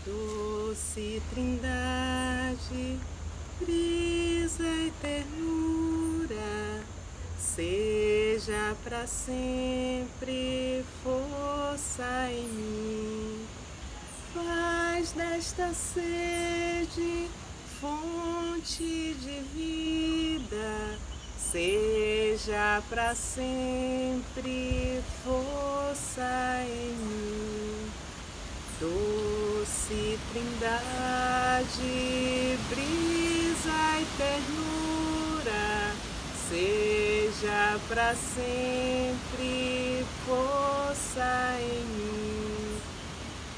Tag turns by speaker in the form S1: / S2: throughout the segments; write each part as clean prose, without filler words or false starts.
S1: Doce Trindade, brisa e ternura, seja para sempre força em mim. Faz desta sede fonte de vida, seja para sempre força em mim. Doce Trindade, brisa e ternura, seja para sempre força em mim.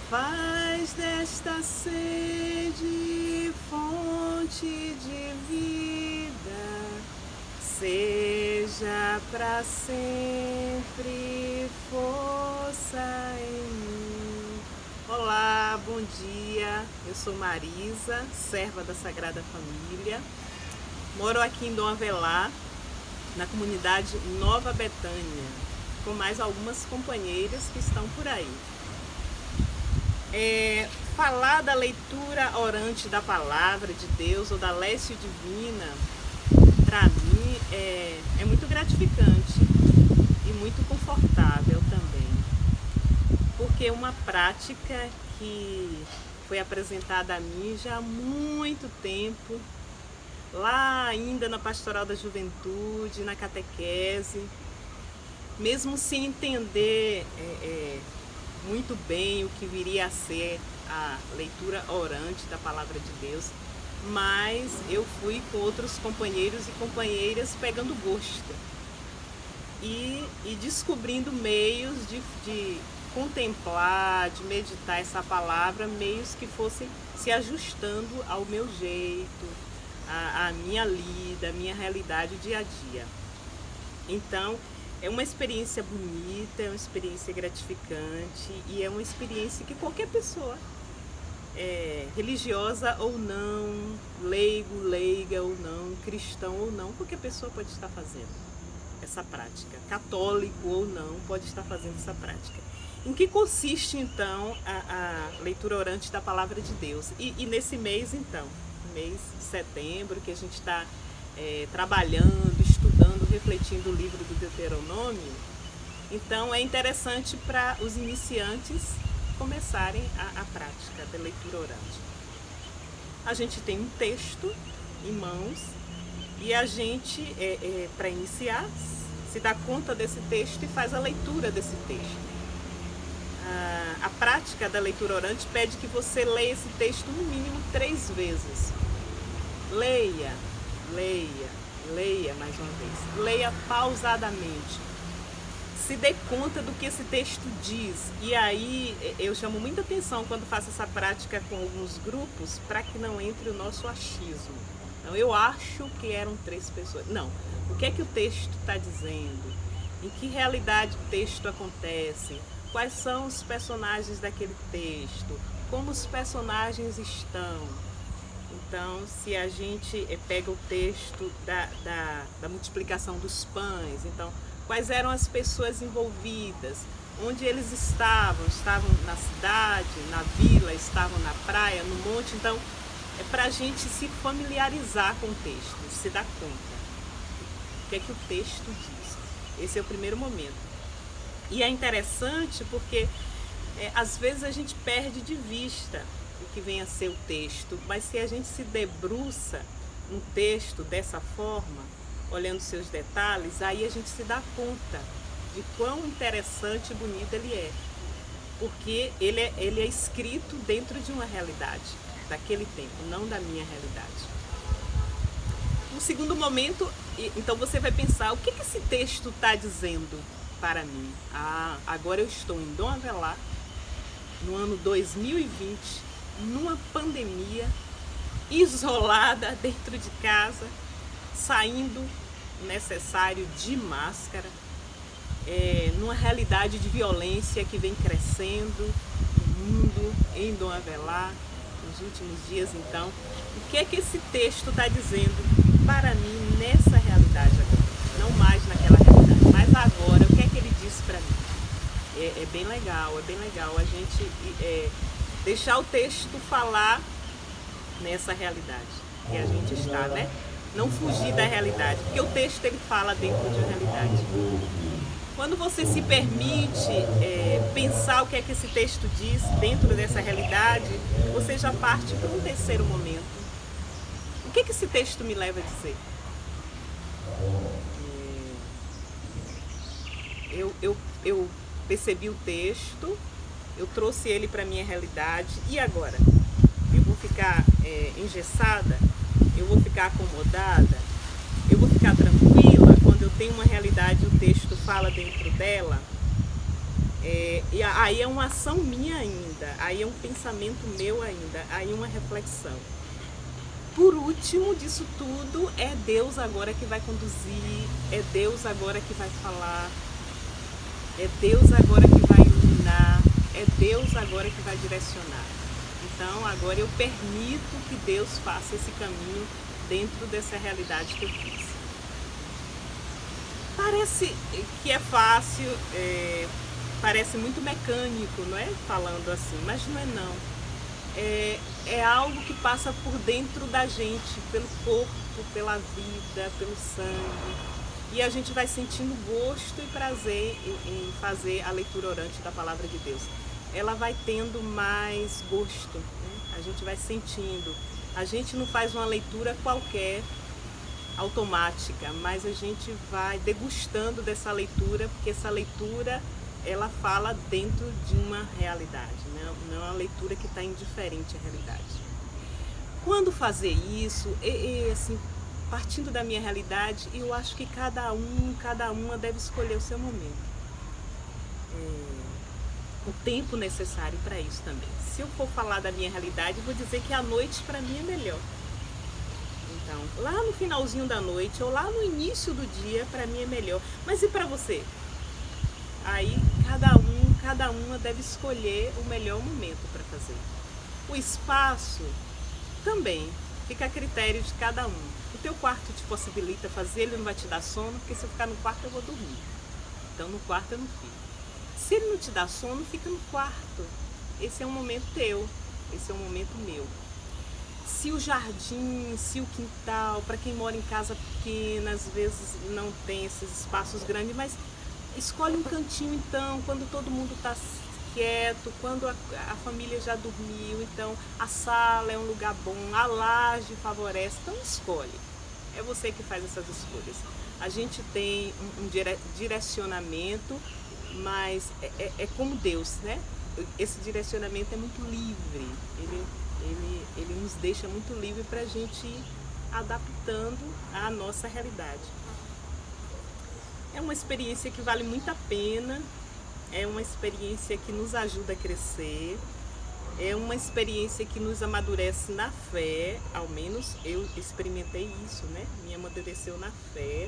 S1: Faz desta sede fonte de vida, seja para sempre força em mim. Olá, bom dia, eu sou Marisa, serva da Sagrada Família, moro aqui em Dom Avelar, na comunidade Nova Betânia, com mais algumas companheiras que estão por aí. Falar da leitura orante da Palavra de Deus ou da Lécio Divina, para mim é muito gratificante e muito confortável também. Porque é uma prática que foi apresentada a mim já há muito tempo, lá ainda na Pastoral da Juventude, na catequese, mesmo sem entender muito bem o que viria a ser a leitura orante da Palavra de Deus, mas eu fui com outros companheiros e companheiras pegando gosto e descobrindo meios de contemplar, de meditar essa palavra, meios que fossem se ajustando ao meu jeito, à minha lida, à minha realidade dia a dia. Então, é uma experiência bonita, é uma experiência gratificante e é uma experiência que qualquer pessoa, religiosa ou não, leiga ou não, cristão ou não, qualquer pessoa pode estar fazendo essa prática, católico ou não, pode estar fazendo essa prática. Em que consiste, então, a leitura orante da Palavra de Deus? E nesse mês, então, mês de setembro, que a gente está trabalhando, estudando, refletindo o livro do Deuteronômio, então é interessante para os iniciantes começarem a prática da leitura orante. A gente tem um texto em mãos e a gente, para iniciar, se dá conta desse texto e faz a leitura desse texto. A prática da leitura orante pede que você leia esse texto no mínimo 3 vezes. Leia mais uma vez. Leia pausadamente. Se dê conta do que esse texto diz. E aí eu chamo muita atenção quando faço essa prática com alguns grupos para que não entre o nosso achismo. Então, eu acho que eram 3 pessoas. Não. O que é que o texto está dizendo? Em que realidade o texto acontece? Quais são os personagens daquele texto? Como os personagens estão? Então, se a gente pega o texto da multiplicação dos pães, então, quais eram as pessoas envolvidas? Onde eles estavam? Estavam na cidade, na vila, estavam na praia, no monte? Então, é para a gente se familiarizar com o texto, se dar conta. O que é que o texto diz? Esse é o primeiro momento. E é interessante porque às vezes a gente perde de vista o que vem a ser o texto, mas se a gente se debruça um texto dessa forma, olhando seus detalhes, aí a gente se dá conta de quão interessante e bonito ele é, porque ele é escrito dentro de uma realidade daquele tempo, não da minha realidade. No segundo momento, então você vai pensar, o que esse texto está dizendo para mim? Agora eu estou em Dom Avelar, no ano 2020, numa pandemia, isolada dentro de casa, saindo necessário de máscara, numa realidade de violência que vem crescendo no mundo, em Dom Avelar, nos últimos dias. Então, o que é que esse texto está dizendo para mim nessa realidade agora? Não mais naquela realidade, mas agora, o que é que ele diz para mim? É bem legal a gente deixar o texto falar nessa realidade que a gente está, né? Não fugir da realidade, porque o texto ele fala dentro de uma realidade. Quando você se permite pensar o que é que esse texto diz dentro dessa realidade, você já parte para um terceiro momento. O que é que esse texto me leva a dizer? Eu percebi o texto, eu trouxe ele para a minha realidade, e agora? Eu vou ficar engessada? Eu vou ficar acomodada? Eu vou ficar tranquila quando eu tenho uma realidade e o texto fala dentro dela? E aí é uma ação minha ainda, aí é um pensamento meu ainda, aí é uma reflexão. Por último disso tudo, é Deus agora que vai conduzir, é Deus agora que vai falar, é Deus agora que vai iluminar, é Deus agora que vai direcionar. Então agora eu permito que Deus faça esse caminho dentro dessa realidade que eu fiz. Parece que é fácil, parece muito mecânico, não é? Falando assim, mas não é não. É algo que passa por dentro da gente, pelo corpo, pela vida, pelo sangue. E a gente vai sentindo gosto e prazer em fazer a leitura orante da Palavra de Deus. Ela vai tendo mais gosto, né? A gente vai sentindo. A gente não faz uma leitura qualquer, automática, mas a gente vai degustando dessa leitura, porque essa leitura ela fala dentro de uma realidade, né? Não é uma leitura que está indiferente à realidade. Quando fazer isso, assim, partindo da minha realidade, eu acho que cada uma deve escolher o seu momento. O tempo necessário para isso também. Se eu for falar da minha realidade, eu vou dizer que a noite para mim é melhor. Então, lá no finalzinho da noite ou lá no início do dia, para mim é melhor. Mas e para você? Aí cada uma deve escolher o melhor momento para fazer. O espaço também fica a critério de cada um. O teu quarto te possibilita fazer, ele não vai te dar sono, porque se eu ficar no quarto eu vou dormir. Então no quarto eu não fico. Se ele não te dá sono, fica no quarto. Esse é um momento teu, esse é um momento meu. Se o jardim, se o quintal, para quem mora em casa pequena, às vezes não tem esses espaços grandes, mas escolhe um cantinho então, quando todo mundo está quieto, quando a família já dormiu, então a sala é um lugar bom, a laje favorece, então escolhe. É você que faz essas escolhas. A gente tem um direcionamento, mas é como Deus, né? Esse direcionamento é muito livre, ele nos deixa muito livre para a gente ir adaptando à nossa realidade. É uma experiência que vale muito a pena, é uma experiência que nos ajuda a crescer, é uma experiência que nos amadurece na fé, ao menos eu experimentei isso, né? Me amadureceu na fé.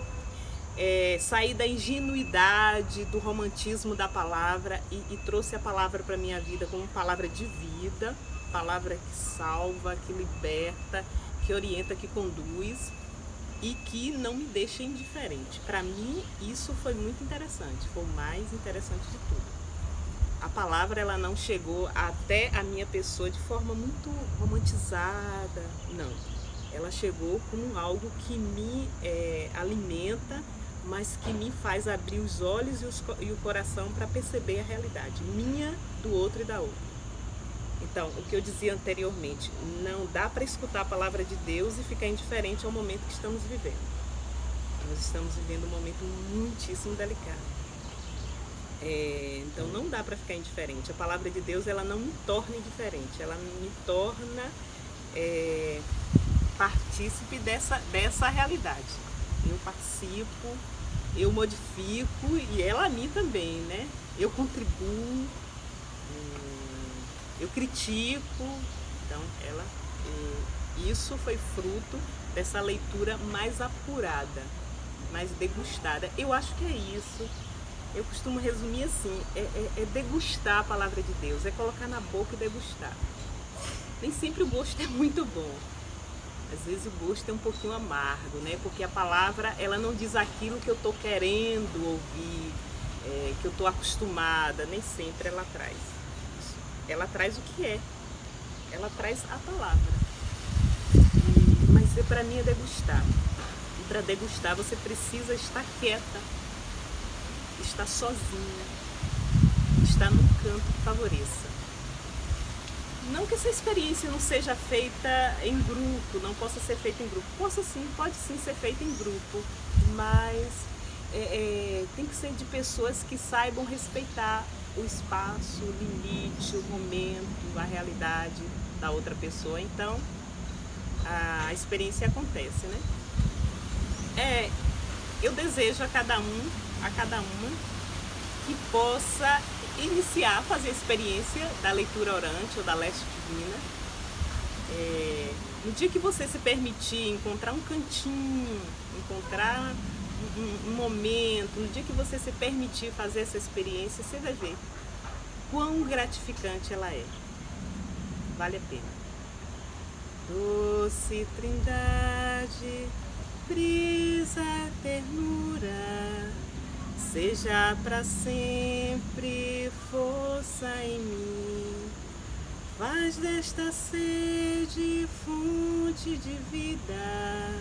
S1: Saí da ingenuidade, do romantismo da palavra e trouxe a palavra para a minha vida como palavra de vida, palavra que salva, que liberta, que orienta, que conduz e que não me deixa indiferente. Para mim, isso foi muito interessante, foi o mais interessante de tudo. A palavra ela não chegou até a minha pessoa de forma muito romantizada, não. Ela chegou como algo que me alimenta, mas que me faz abrir os olhos e o coração para perceber a realidade minha, do outro e da outra. Então, o que eu dizia anteriormente, não dá para escutar a palavra de Deus e ficar indiferente ao momento que estamos vivendo. Nós estamos vivendo um momento muitíssimo delicado. Então, não dá para ficar indiferente. A palavra de Deus, ela não me torna indiferente, ela me torna partícipe dessa realidade. Eu participo, eu modifico e ela a mim também, né? Eu contribuo, eu critico. Então, isso foi fruto dessa leitura mais apurada, mais degustada. Eu acho que é isso. Eu costumo resumir assim, é degustar a palavra de Deus, é colocar na boca e degustar. Nem sempre o gosto é muito bom. Às vezes o gosto é um pouquinho amargo, né? Porque a palavra, ela não diz aquilo que eu estou querendo ouvir, que eu estou acostumada, nem sempre ela traz. Ela traz o que é. ela traz a palavra. Mas para mim é degustar. E para degustar você precisa estar quieta, estar sozinha, estar num canto que favoreça. Não que essa experiência não seja feita em grupo, não possa ser feita em grupo. Possa sim, pode sim ser feita em grupo, mas tem que ser de pessoas que saibam respeitar o espaço, o limite, o momento, a realidade da outra pessoa. Então, a experiência acontece, né? Eu desejo a cada uma, que possa iniciar, fazer a experiência da leitura orante ou da leste divina. No dia que você se permitir encontrar um cantinho, encontrar um momento, no dia que você se permitir fazer essa experiência, você vai ver quão gratificante ela é. Vale a pena. Doce Trindade, brisa, ternura, seja para sempre força em mim. Faz desta sede fonte de vida,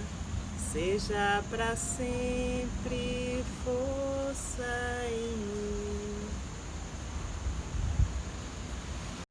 S1: seja para sempre força em mim.